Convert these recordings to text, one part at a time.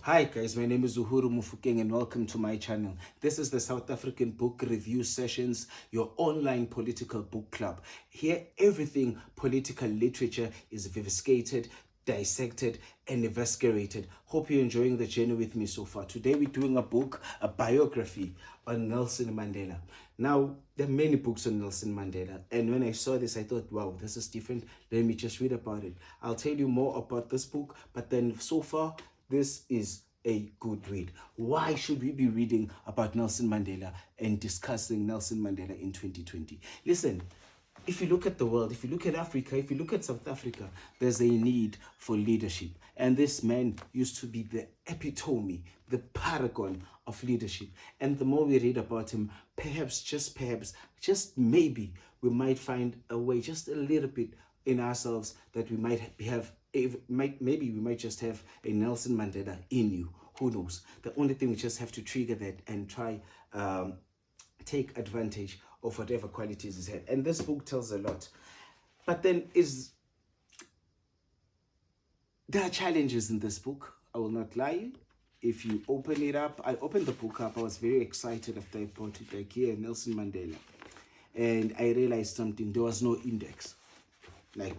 Hi guys, my name is Uhuru Mofokeng and welcome to my channel. This is the South African Book Review Sessions, your online political book club. Here, everything political literature is viviscated, dissected, and investigated. Hope you're enjoying the journey with me so far. Today we're doing a biography on Nelson Mandela. Now, there are many books on Nelson Mandela, and when I saw this, I thought, wow, this is different. Let me just read about it. I'll tell you more about this book, but then so far, this is a good read. Why should we be reading about Nelson Mandela and discussing Nelson Mandela in 2020? Listen, if you look at the world, if you look at Africa, if you look at South Africa, there's a need for leadership. And this man used to be the epitome, the paragon of leadership. And the more we read about him, perhaps, just maybe, we might find a way, just a little bit in ourselves, that we might have, maybe we might just have a Nelson Mandela in you. Who knows? The only thing, we just have to trigger that and try take advantage of whatever qualities is had. And this book tells a lot. But then there are challenges in this book. I will not lie. If you open it up, I opened the book up. I was very excited after I bought it, like here, Nelson Mandela. And I realized something. There was no index. Like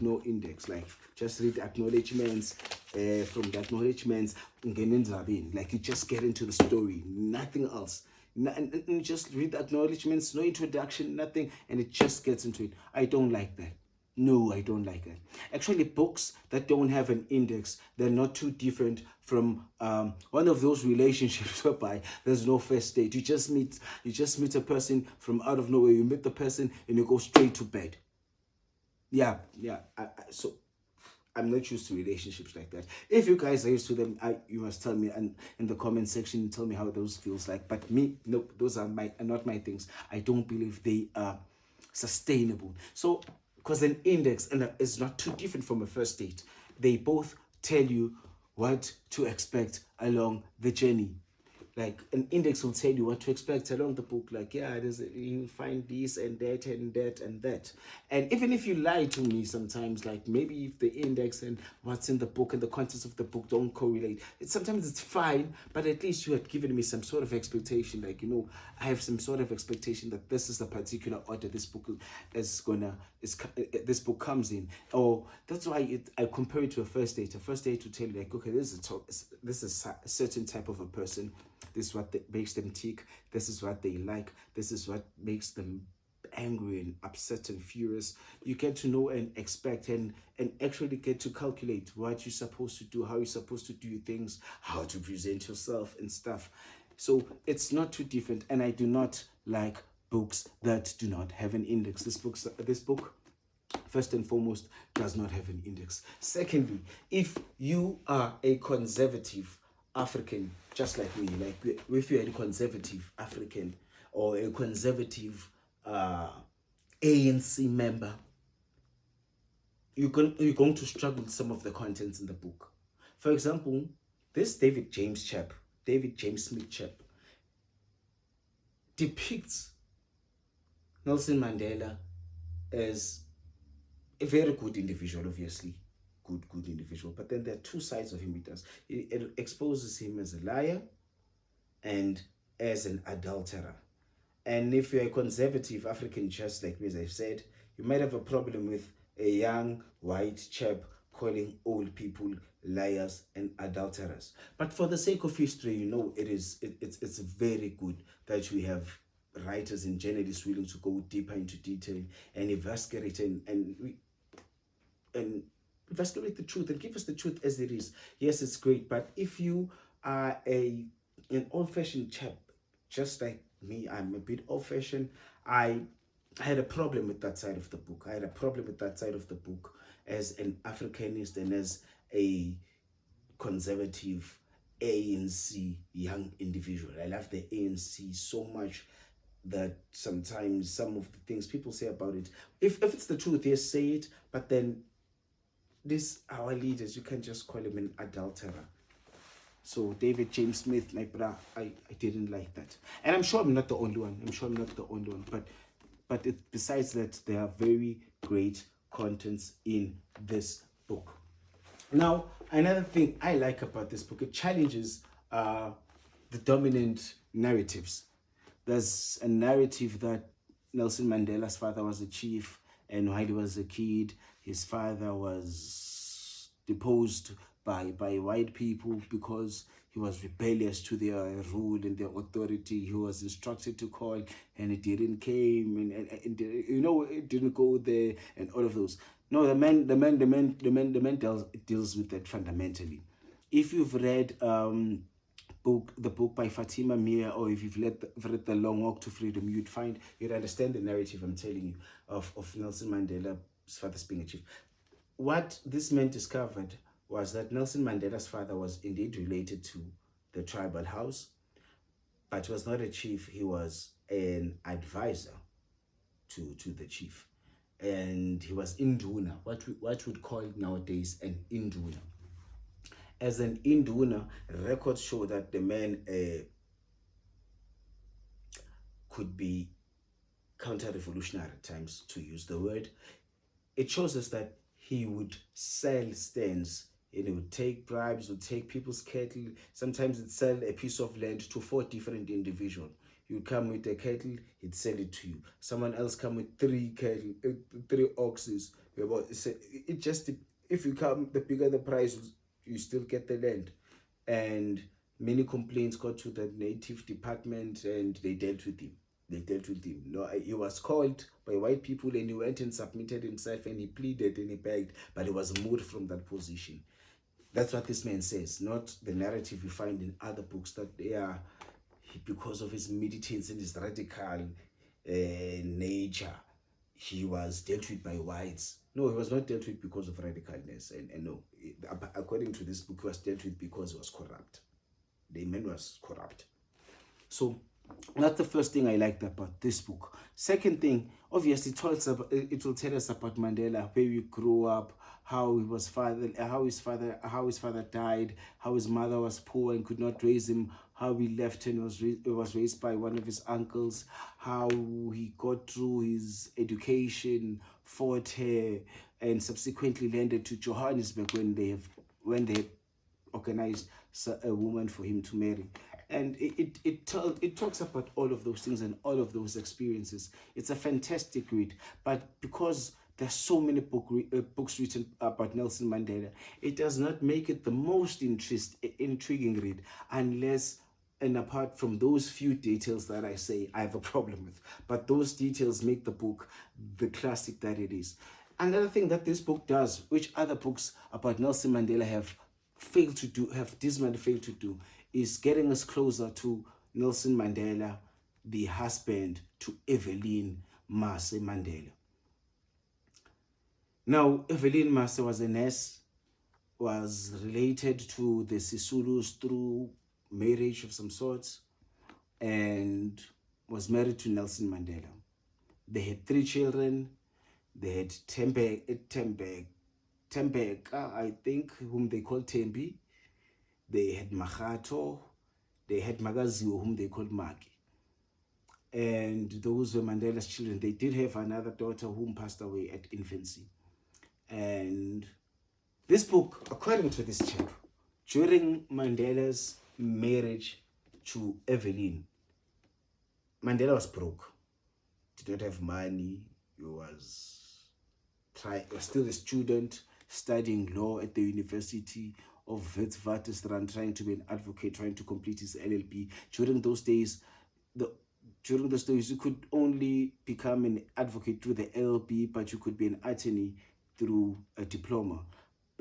just read acknowledgements. From the acknowledgements, like you just get into the story, nothing else. And you just read the acknowledgements, no introduction, nothing, and it just gets into it. I don't like that. No, I don't like that. Actually, books that don't have an index, they're not too different from one of those relationships whereby there's no first date. You just meet a person from out of nowhere. You meet the person and you go straight to bed. Yeah. So I'm not used to relationships like that. If you guys are used to them, you must tell me, and in the comment section, tell me how those feels like. But me, no, those are not my things. I don't believe they are sustainable. So, because an index is not too different from a first date. They both tell you what to expect along the journey. Like an index will tell you what to expect along the book. Like, yeah, you find this and that and that and that. And even if you lie to me sometimes, like maybe if the index and what's in the book and the contents of the book don't correlate, sometimes it's fine, but at least you had given me some sort of expectation. Like, I have some sort of expectation that this is the particular order this book this book comes in. Or that's why I compare it to a first date. A first date to tell you, like, okay, this is a certain type of a person. This is what makes them tick. This is what they like. This is what makes them angry and upset and furious. You get to know and expect and actually get to calculate what you're supposed to do, how you're supposed to do things, how to present yourself and stuff. So it's not too different. And I do not like books that do not have an index. This book, first and foremost, does not have an index. Secondly, if you are a conservative African, just like me, like if you're a conservative African or a conservative ANC member, you're going to struggle with some of the contents in the book. For example, this David James Smith chap, depicts Nelson Mandela as a very good individual, obviously. Good individual. But then there are two sides of him. It exposes him as a liar and as an adulterer. And if you're a conservative African, just like me, as I've said, you might have a problem with a young white chap calling old people liars and adulterers. But for the sake of history, it's very good that we have writers and journalists willing to go deeper into detail and investigate and investigate the truth and give us the truth as it is. Yes, it's great, but if you are an old-fashioned chap, just like me, I'm a bit old-fashioned. I had a problem with that side of the book. I had a problem with that side of the book as an Africanist and as a conservative ANC young individual. I love the ANC so much that sometimes some of the things people say about it, if it's the truth, yes, say it, but then our leaders, you can't just call him an adulterer. So David James Smith, my brother, I didn't like that. And I'm sure I'm not the only one. But besides that, there are very great contents in this book. Now, another thing I like about this book, it challenges are the dominant narratives. There's a narrative that Nelson Mandela's father was a chief, and while he was a kid, his father was deposed by white people because he was rebellious to their rule and their authority. He was instructed to call, and it didn't came, and it didn't go there, and all of those. No, the man deals with that fundamentally. If you've read the book by Fatima Mia, or if you've read The Long Walk to Freedom, you'd understand the narrative I'm telling you of Nelson Mandela's father being a chief. What this man discovered was that Nelson Mandela's father was indeed related to the tribal house, but was not a chief. He was an advisor to the chief, and he was induna, what we'd call nowadays an induna. As an induna, records show that the man could be counter-revolutionary at times, to use the word. It shows us that he would sell stands, and he would take bribes, would take people's cattle. Sometimes he'd sell a piece of land to 4 different individuals. You'd come with a cattle, he'd sell it to you. Someone else come with 3 cattle, 3 oxes. It just, if you come, the bigger the price, you still get the land. And many complaints got to the native department, and they dealt with him. No, he was called by white people, and he went and submitted himself, and he pleaded and he begged, but he was moved from that position. That's what this man says, not the narrative you find in other books that they are, because of his militance and his radical nature, he was dealt with by whites. No, he was not dealt with because of radicalness. And no, according to this book, he was dealt with because he was corrupt. The man was corrupt. So that's the first thing I liked about this book. Second thing, obviously, it will tell us about Mandela, where we grew up, how his father died, how his mother was poor and could not raise him, how he left and was raised by one of his uncles, how he got through his education, Fort Hare, and subsequently landed to Johannesburg when they organized a woman for him to marry. And it talks about all of those things and all of those experiences. It's a fantastic read, but because there's so many books written about Nelson Mandela, it does not make it the most intriguing read unless, and apart from those few details that I say I have a problem with, but those details make the book the classic that it is. Another thing that this book does, which other books about Nelson Mandela have dismally failed to do, is getting us closer to Nelson Mandela, the husband to Evelyn Mase Mandela. Now, Evelyn Mase was a nurse, was related to the Sisulus through marriage of some sorts, and was married to Nelson Mandela. They had 3 children. They had Thembi, I think, whom they called Thembi. They had Makgatho, they had Makaziwe, whom they called Maki. And those were Mandela's children. They did have another daughter whom passed away at infancy. And this book, according to this chap, during Mandela's marriage to Evelyn, Mandela was broke, did not have money. He was still a student studying law at the University of Wits University, trying to be an advocate, trying to complete his LLB. During those days, you could only become an advocate through the LLB, but you could be an attorney through a diploma.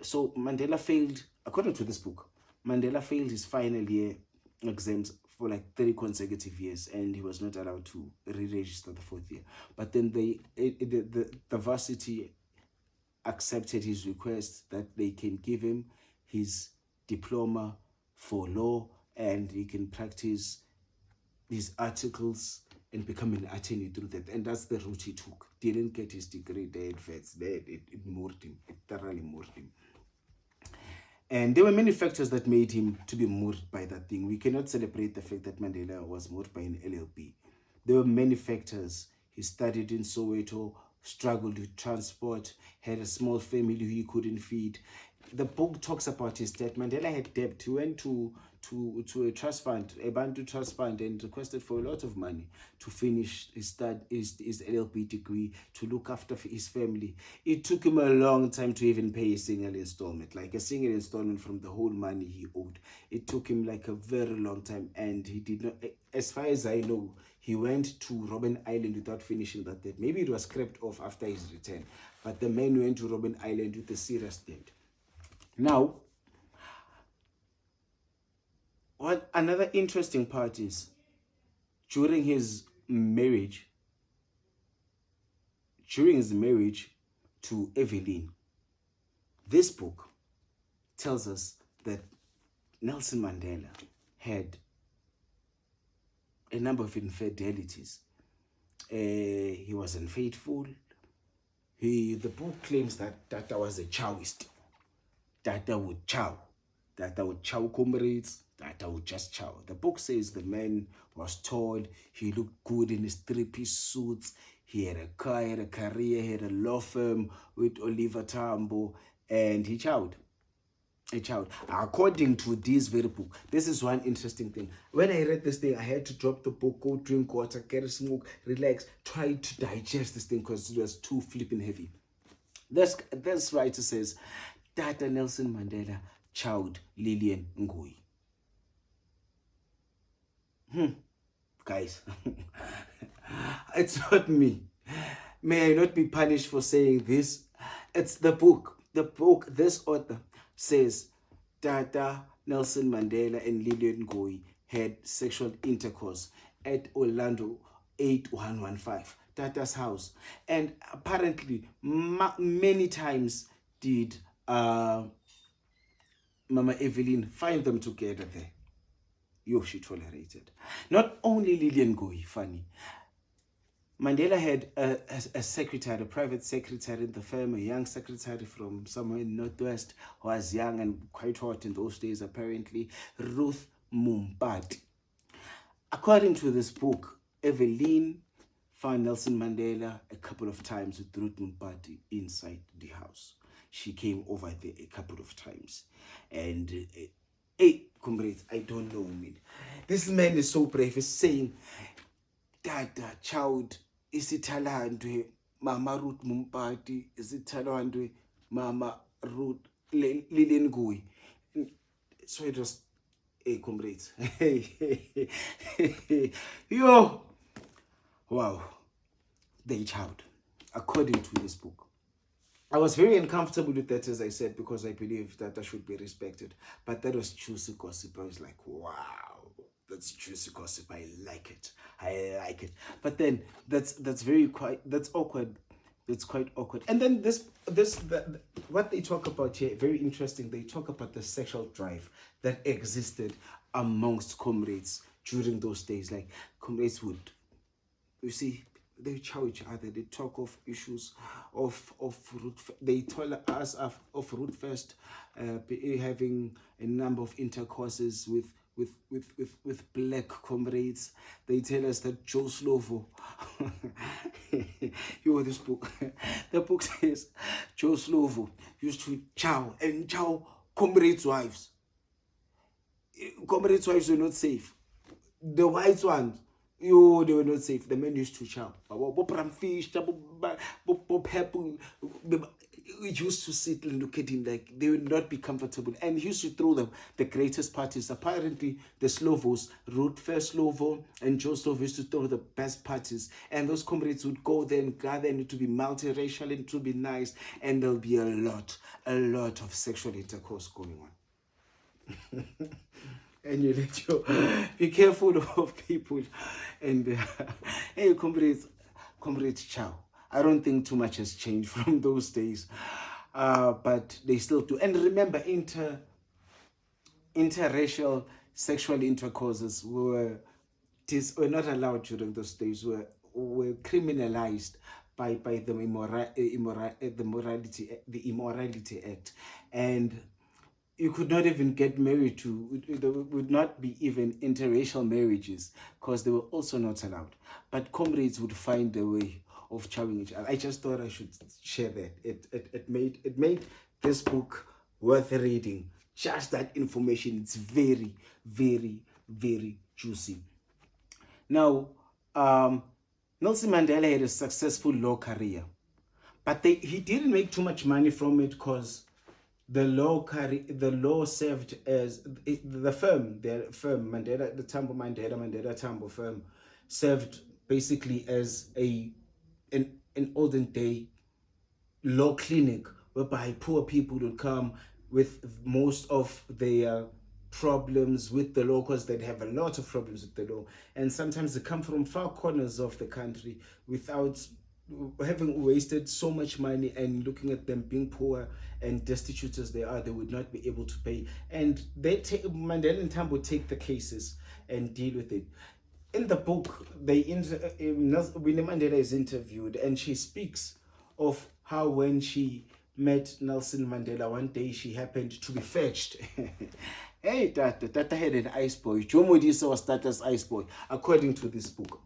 So Mandela failed, according to this book, Mandela failed his final year exams for like 3 consecutive years, and he was not allowed to re-register the 4th year. But then the varsity accepted his request that they can give him his diploma for law, and he can practice these articles and become an attorney through that. And that's the route he took. Didn't get his degree there at Wits. It moved him. It thoroughly moved him. And there were many factors that made him to be moved by that thing. We cannot celebrate the fact that Mandela was moved by an LLB. There were many factors. He studied in Soweto, struggled with transport, had a small family who he couldn't feed. the book talks about his debt. Mandela had debt. He went to a trust fund, a Bantu trust fund, and requested for a lot of money to finish his LLB degree, to look after his family. It took him a long time to even pay a single installment, like a single installment from the whole money he owed. It took him like a very long time, and he did not, as far as I know, he went to Robben Island without finishing that debt. Maybe it was scrapped off after his return, but the man went to Robben Island with a serious debt. Now, what another interesting part is, during his marriage to Evelyn, this book tells us that Nelson Mandela had a number of infidelities. He was unfaithful. The book claims that Tata was a Chowist. Tata would chow comrades, Tata would just chow. The book says the man was tall, he looked good in his three-piece suits, he had a car, he had a career, he had a law firm with Oliver Tambo, and he chowed. According to this very book, this is one interesting thing. When I read this thing, I had to drop the book, go drink water, get a smoke, relax, try to digest this thing because it was too flipping heavy. This writer says, Tata Nelson Mandela chowed Lillian Ngoyi. Guys, it's not me. May I not be punished for saying this? It's the book. This author says Tata Nelson Mandela and Lillian Ngoyi had sexual intercourse at Orlando 8115, Tata's house. And apparently, many times did Mama Evelyn find them together there. She tolerated. Not only Lillian Ngoyi, funny. Mandela had a secretary, a private secretary in the firm, a young secretary from somewhere in Northwest, who was young and quite hot in those days, apparently, Ruth Mumpati. According to this book, Evelyn found Nelson Mandela a couple of times with Ruth Mumpati inside the house. She came over there a couple of times. And, hey, comrades, I don't know, man. This man is so brave. He's saying, Tata, child, isithalandwe Mama Ruth Mumpati, isithalandwe Mama Ruth Lillian Ngoyi. So it was, hey, comrades. Yo! Wow. They child, according to this book. I was very uncomfortable with that, as I said, because I believe that I should be respected. But that was juicy gossip. I was like, wow, that's juicy gossip. I like it. But then that's awkward. It's quite awkward. And then what they talk about here, very interesting. They talk about the sexual drive that existed amongst comrades during those days. Like, comrades would, you see, they chow each other. They talk of issues of root. They tell us of root first, having a number of intercourses with black comrades. They tell us that Joe Slovo, this book. The book says Joe Slovo used to chow comrades' wives. Comrades' wives were not safe. The white ones, they were not safe. The men used to chow. We used to sit and look at him like they would not be comfortable. And he used to throw them the greatest parties. Apparently, the Slovos, Ruth First Slovo and Joe Slovo used to throw the best parties. And those comrades would go there and gather, and it would be multiracial and it would be nice. And there'll be a lot of sexual intercourse going on. And you let your be careful of people. And hey, comrades, ciao. I don't think too much has changed from those days, but they still do. And remember, interracial sexual intercourses were not allowed during those days. Were criminalized by the Immorality Act, and you could not even get married to, there would not be even interracial marriages because they were also not allowed. But comrades would find a way of chowing each other. I just thought I should share that. It made this book worth reading. Just that information, it's very, very, very juicy. Now, Nelson Mandela had a successful law career, but he didn't make too much money from it because the law served as the firm Mandela, the Mandela Tambo firm, served basically as an olden day law clinic whereby poor people would come with most of their problems with the law, because they'd have a lot of problems with the law, and sometimes they come from far corners of the country without having wasted so much money, and looking at them being poor and destitute as they are, they would not be able to pay, and Mandela and Tambo take the cases and deal with it. In the book, Winnie Mandela is interviewed, and she speaks of how when she met Nelson Mandela one day, she happened to be fetched. Hey, Tata had an ice boy. Joe Modise was Tata's ice boy, according to this book.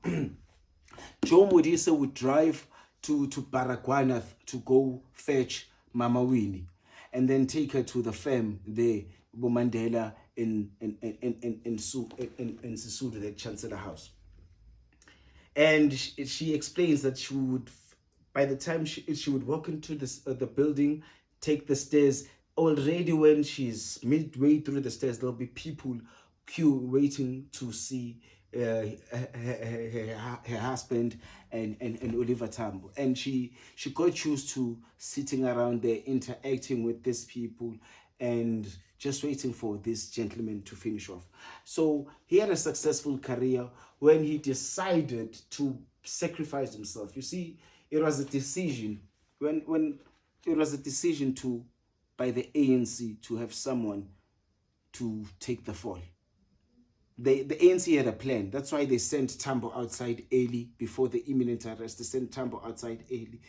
Joe Modise would drive to Baragwana to go fetch Mama Winnie, and then take her to the farm there, Mandela in Sisulu, the Chancellor House. And she explains that she would, by the time she would walk into the building, take the stairs, already when she's midway through the stairs, there'll be people queue waiting to see her husband and Oliver Tambo. And she got used to sitting around there, interacting with these people, and just waiting for this gentleman to finish off. So he had a successful career when he decided to sacrifice himself. You see, it was a decision when it was a decision by the ANC to have someone to take the fall. The ANC had a plan. That's why they sent Tambo outside early before the imminent arrest. They sent Tambo outside early.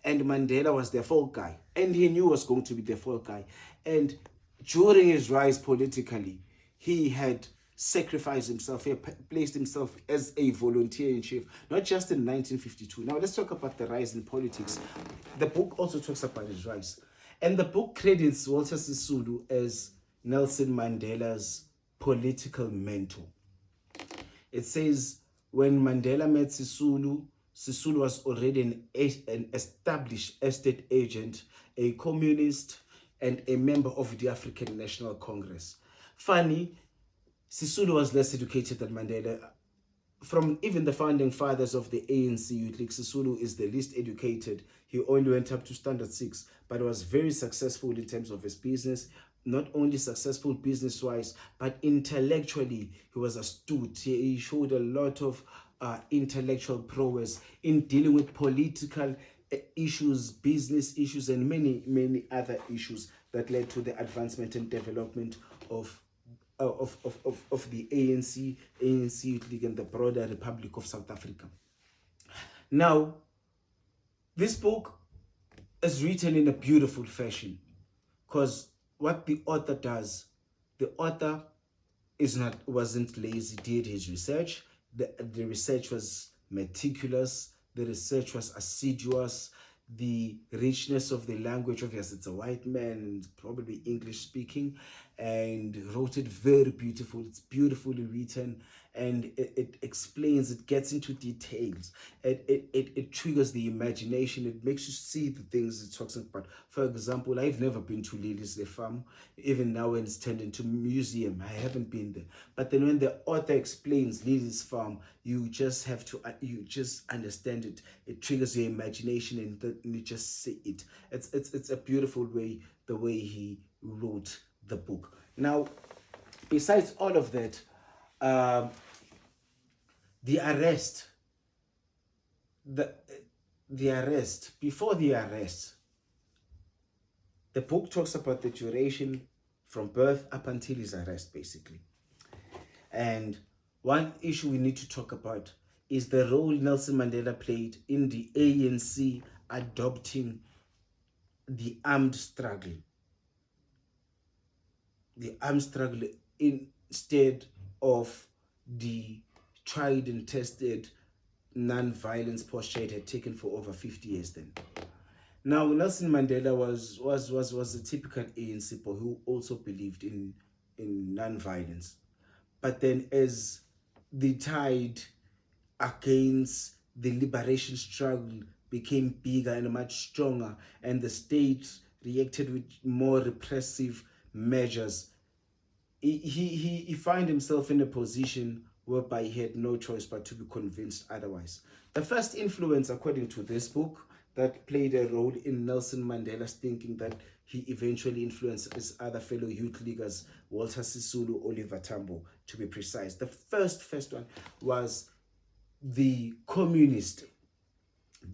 And Mandela was their fall guy. And he knew was going to be their fall guy. And during his rise politically, he had sacrificed himself. He had placed himself as a volunteer in chief, not just in 1952. Now let's talk about the rise in politics. The book also talks about his rise. And the book credits Walter Sisulu as Nelson Mandela's political mentor. It says, when Mandela met Sisulu, Sisulu was already an established estate agent, a communist, and a member of the African National Congress. Funny, Sisulu was less educated than Mandela. From even the founding fathers of the ANC, you'd think Sisulu is the least educated. He only went up to standard 6, but was very successful in terms of his business. Not only successful business-wise, but intellectually, he was astute. He showed a lot of intellectual prowess in dealing with political issues, business issues, and many, many other issues that led to the advancement and development of the ANC Youth League, and the broader Republic of South Africa. Now, this book is written in a beautiful fashion, because what the author does, the author wasn't lazy, did his research. The research was meticulous, the research was assiduous, the richness of the language, obviously it's a white man and probably English speaking, and wrote it very beautiful. It's beautifully written, and it explains, it gets into details, it triggers the imagination, it makes you see the things it talks about. For example, I've never been to Lily's the farm. Even now when it's turned into museum, I haven't been there. But then when the author explains Lily's farm, you just have to, you just understand it. It triggers your imagination, and you just see it. It's a beautiful way, the way he wrote the book. Now, besides all of that, the arrest, before the arrest, the book talks about the duration from birth up until his arrest, basically. And one issue we need to talk about is the role Nelson Mandela played in the ANC adopting the armed struggle. The armed struggle instead of the tried and tested non-violence posture it had taken for over 50 years then. Now, Nelson Mandela was a typical ANC boy who also believed in non-violence. But then, as the tide against the liberation struggle became bigger and much stronger, and the state reacted with more repressive measures, he found himself in a position whereby he had no choice but to be convinced otherwise. The first influence, according to this book, that played a role in Nelson Mandela's thinking that he eventually influenced his other fellow youth leaguers, Walter Sisulu, Oliver Tambo, to be precise. The first one was the communist,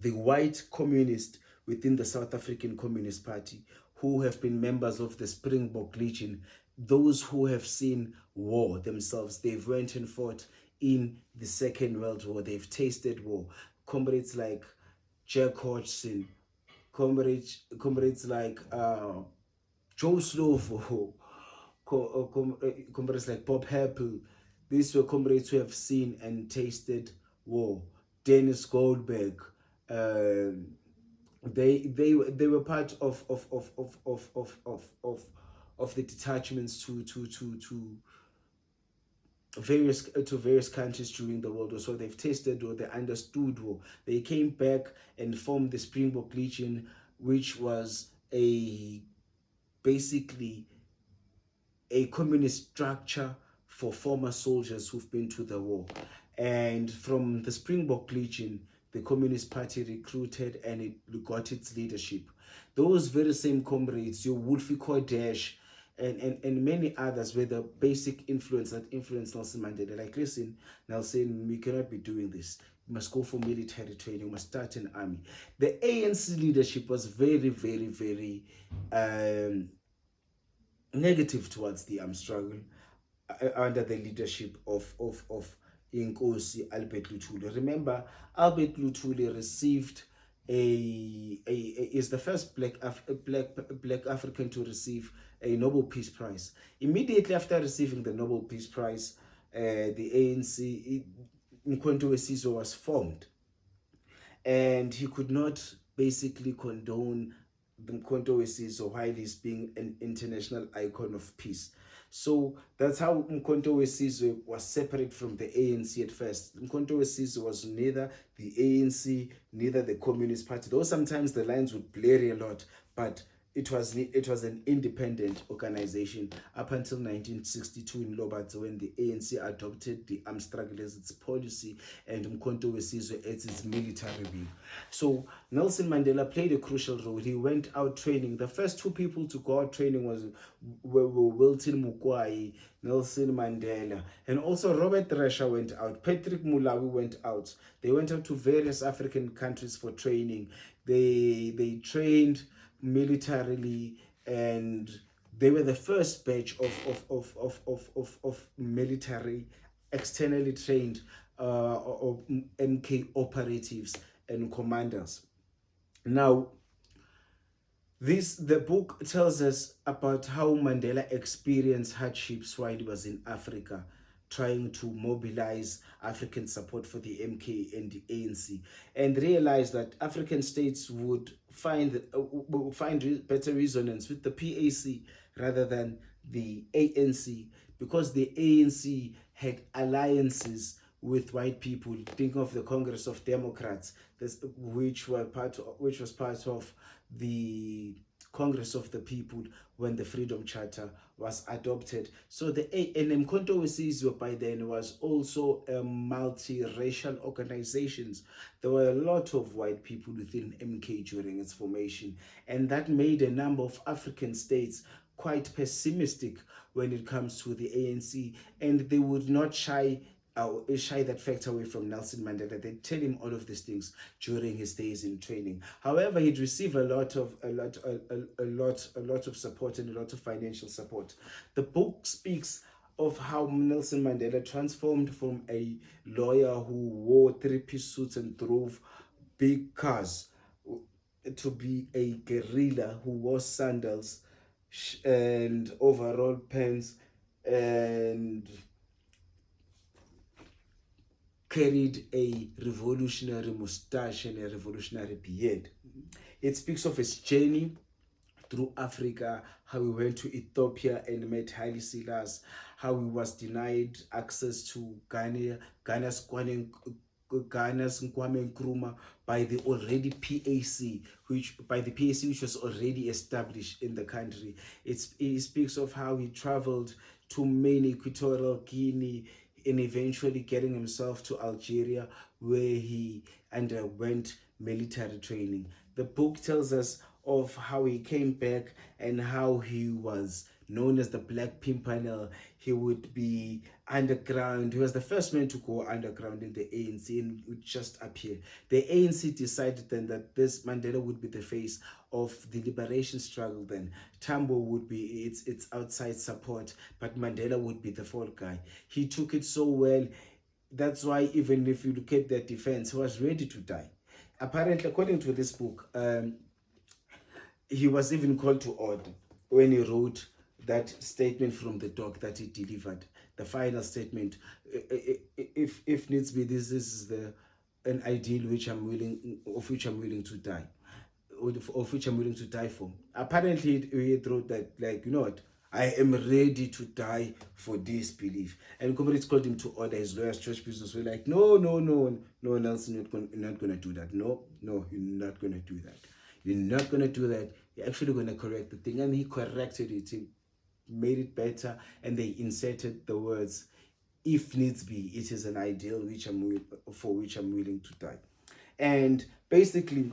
the white communist within the South African Communist Party, who have been members of the Springbok Legion, those who have seen war themselves. They've went and fought in the Second World War. They've tasted war. Comrades like Jack Hodgson, comrades like Joe Slovo, comrades like Bob Happel. These were comrades who have seen and tasted war. Dennis Goldberg. They were part of the detachments to various countries during the World War. So they've tasted war, they understood war. They came back and formed the Springbok Legion, which was basically a communist structure for former soldiers who've been to the war. And from the Springbok Legion, the Communist Party recruited and it got its leadership. Those very same comrades, your Wolfie Kodesh, and many others were the basic influence that influenced Nelson Mandela. Like, listen, Nelson, we cannot be doing this. We must go for military training. We must start an army. The ANC leadership was very, very, very negative towards the armed struggle under the leadership of Inkosi Albert Luthuli. Remember, Albert Luthuli received is the first black African to receive a Nobel Peace Prize. Immediately after receiving the Nobel Peace Prize, the ANC Mkhonto Wesizwe was formed, and he could not basically condone the Mkhonto Wesizwe while he's being an international icon of peace. So that's how Mkhonto Wesizwe was separate from the ANC at first. Mkhonto Wesizwe was neither the ANC, neither the Communist Party. Though sometimes the lines would blur a lot, but it was an independent organization up until 1962 in Lobata, when the ANC adopted the armed struggle as its policy and Mkhonto Wesizwe as its military wing. So Nelson Mandela played a crucial role. He went out training. The first two people to go out training were Wilton Mukwai, Nelson Mandela, and also Robert Resha went out. Patrick Mulawi went out. They went out to various African countries for training. They trained militarily, and they were the first batch of military externally trained MK operatives and commanders. Now, the book tells us about how Mandela experienced hardships while he was in Africa, trying to mobilize African support for the MK and the ANC, and realized that African states would find better resonance with the PAC rather than the ANC, because the ANC had alliances with white people. Think of the Congress of Democrats, which was part of the Congress of the People when the Freedom Charter was adopted. So the Mkhonto Wesizwe by then was also a multiracial organization. There were a lot of white people within MK during its formation, and that made a number of African states quite pessimistic when it comes to the ANC, and they would not shy that fact away from Nelson Mandela. They tell him all of these things during his days in training. However, he'd receive a lot of support and a lot of financial support. The book speaks of how Nelson Mandela transformed from a lawyer who wore three-piece suits and drove big cars to be a guerrilla who wore sandals and overall pants and carried a revolutionary mustache and a revolutionary beard. It speaks of his journey through Africa, how he went to Ethiopia and met Haile Selassie, how he was denied access to Ghana's Kwame Nkrumah by the already PAC, which was already established in the country. It speaks of how he traveled to main Equatorial Guinea and eventually getting himself to Algeria, where he underwent military training. The book tells us of how he came back and how he was known as the Black Pimpernel. He would be underground. He was the first man to go underground in the ANC and would just appear. The ANC decided then that this Mandela would be the face of the liberation struggle then. Tambo would be its outside support, but Mandela would be the fall guy. He took it so well. That's why even if you look at their defense, he was ready to die. Apparently, according to this book, he was even called to order when he wrote that statement from the dock that he delivered, the final statement. If needs be, this is an ideal which I'm willing to die, of which I'm willing to die for. Apparently, he wrote that, like, you know what, I am ready to die for this belief. And comrades called him to order. His lawyers, church business were like, no, Nelson, you're not going to do that. No, you're not going to do that. You're not going to do that. You're actually going to correct the thing. And he corrected it. He made it better. And they inserted the words, if needs be, it is an ideal for which I'm willing to die. And basically,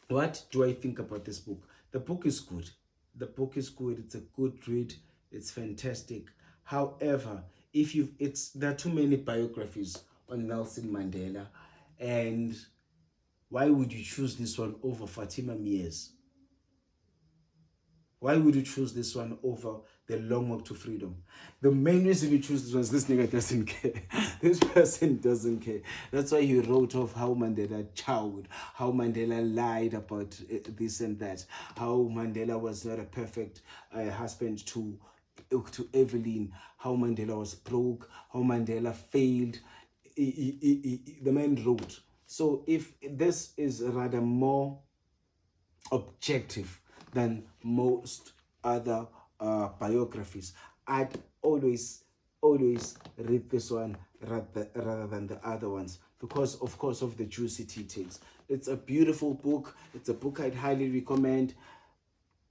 what do I think about this book? The book is good. The book is good. It's a good read. It's fantastic. However, there are too many biographies on Nelson Mandela, and why would you choose this one over Fatima Mie's? Why would you choose this one over The Long Walk to Freedom? The main reason you choose this one is this nigga doesn't care. This person doesn't care. That's why he wrote off how Mandela chowed, how Mandela lied about this and that, how Mandela was not a perfect husband to Evelyn, how Mandela was broke, how Mandela failed. The man wrote. So if this is rather more objective than most other biographies, I'd always read this one rather than the other ones, because of course of the juicy details. It's a beautiful book. It's a book I'd highly recommend.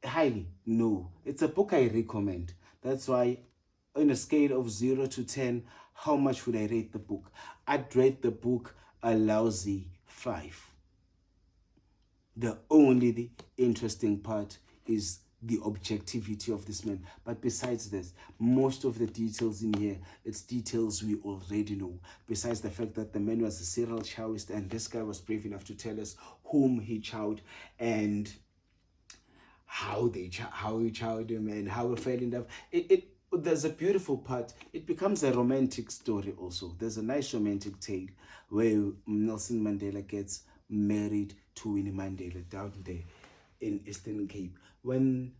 It's a book I recommend. That's why on a scale of 0 to 10, how much would I rate the book? I'd rate the book a lousy 5. The interesting part is the objectivity of this man. But besides this, most of the details in here, it's details we already know. Besides the fact that the man was a serial chowist, and this guy was brave enough to tell us whom he chowed and how he chowed him and how he fell in love. There's a beautiful part. It becomes a romantic story also. There's a nice romantic tale where Nelson Mandela gets married to Winnie Mandela down there in Eastern Cape. And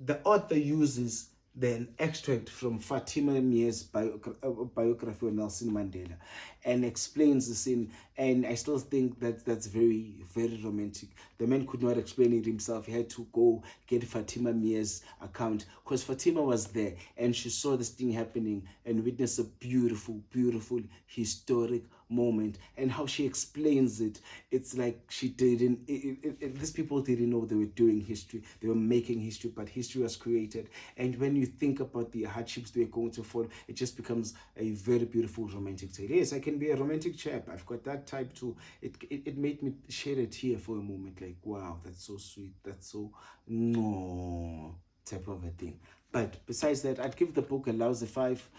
the author uses an extract from Fatima Mie's biography of Nelson Mandela and explains the scene. And I still think that that's very, very romantic. The man could not explain it himself. He had to go get Fatima Mie's account, because Fatima was there and she saw this thing happening and witnessed a beautiful, beautiful historic moment. And how she explains it, it's like she didn't, these people didn't know they were doing history. They were making history, but history was created. And when you think about the hardships they were going to follow, it just becomes a very beautiful romantic tale. Yes, I can be a romantic chap. I've got that type too. It made me shed a tear for a moment, like, wow, that's so sweet. That's so no type of a thing. But besides that, I'd give the book a lousy 5.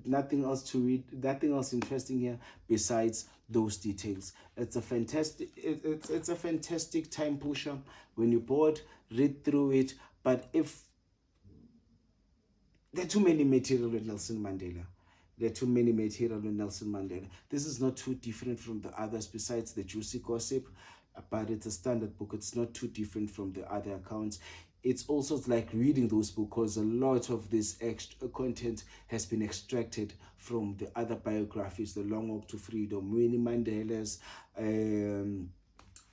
Nothing else to read, nothing else interesting here besides those details. It's a fantastic time pusher. When you're bored, read through it. But if there are too many material with Nelson Mandela, this is not too different from the others besides the juicy gossip, but it's a standard book. It's not too different from the other accounts. it's also like reading those books, because a lot of this extra content has been extracted from the other biographies, The Long Walk to Freedom, Winnie Mandela's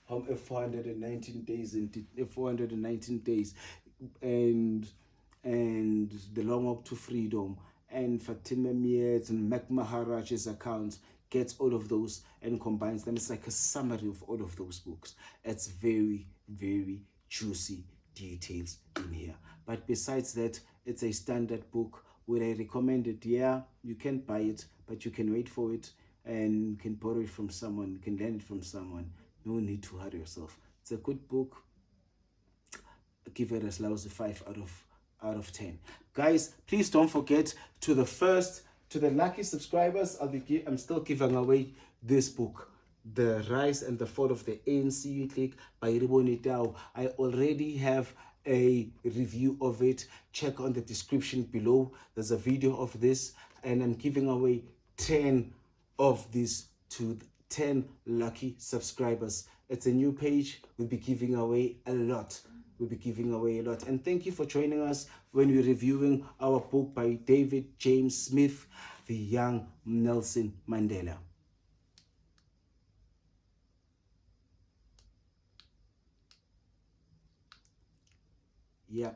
419 days and 419 days, and The Long Walk to Freedom, and Fatima Miet's and Mac Maharaj's accounts, gets all of those and combines them. It's like a summary of all of those books. It's very, very juicy details in here. But besides that, it's a standard book. Would I recommend it? Yeah, you can buy it, but you can wait for it and you can borrow it from someone, you can learn it from someone. No need to hurry yourself. It's a good book. Give it as low as a 5 out of 10. Guys, please don't forget, to the lucky subscribers, I'm still giving away this book, The Rise and the Fall of the ANC Clique by Riboni Tao. I already have a review of it. Check on the description below. There's a video of this, and I'm giving away 10 of these to 10 lucky subscribers. It's a new page. We'll be giving away a lot. And thank you for joining us when we're reviewing our book by David James Smith, The Young Nelson Mandela. Yeah.